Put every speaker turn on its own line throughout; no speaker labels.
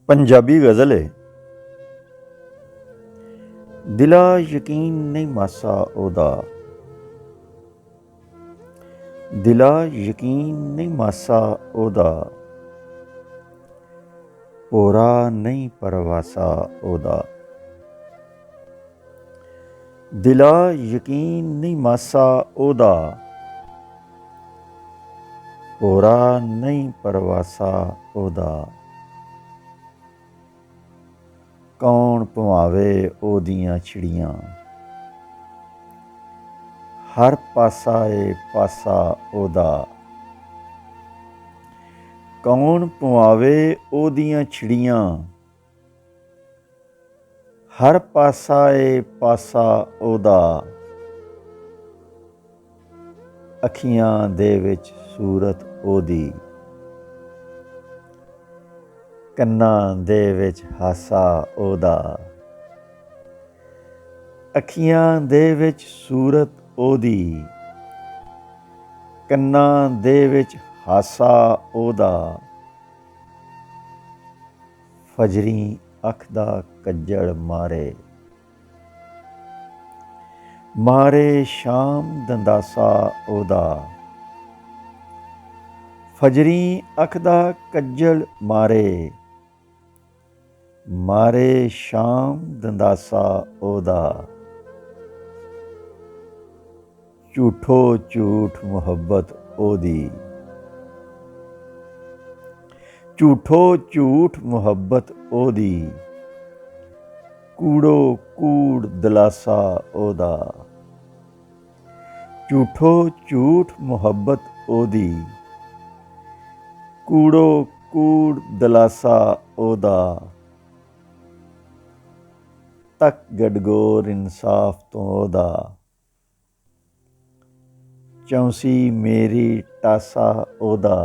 पंजाबी गज़ल है। दिला यकीन नहीं मासा ओदा, दिला यकीन नहीं मासा ओदा, पोरा नहीं परवासा ओदा। दिला यकीन नहीं मासा ओदा, पोरा नहीं परवासा ओदा। कौन पवावे ओदियां छिड़ियां, हर पासा ए पासा ओदा। कौन पवावे ओदियां छिड़ियां, हर पासा ए पासा ओदा। अखियां दे विच सूरत ओदी, कन्नां दे विच हासा ओदा। अखियां दे विच सूरत ओदी, कन्नां दे विच हासा ओदा। फजरी अख दा कज्जड़ मारे, मारे शाम दंदासा ओदा। फजरी अख दा कज्जड़ मारे, मारे शाम दंदासा ओदा। झूठो झूठ मुहब्बत ओदी, झूठो झूठ मुहब्बत ओदी। कूड़ो कूड़ दिलासा ओदा, झूठो झूठ मुहब्बत ओदी। कूड़ो कूड़ दिलासा ओदा। तक गडगोर इंसाफ तो ओदा, चौंसी मेरी टासा ओदा।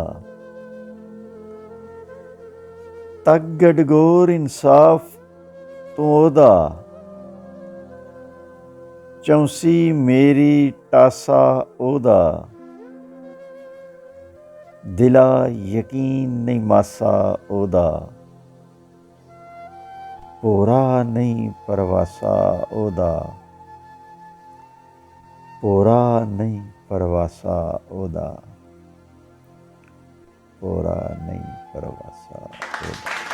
तक गडगोर इंसाफ तो ओदा, चौंसी मेरी टासा ओदा। दिला यकीन नहीं मासा ओदा, पोरा नहीं परवासा ओदा। पोरा नहीं परवासा ओदा, पोरा नहीं परवासा ओदा।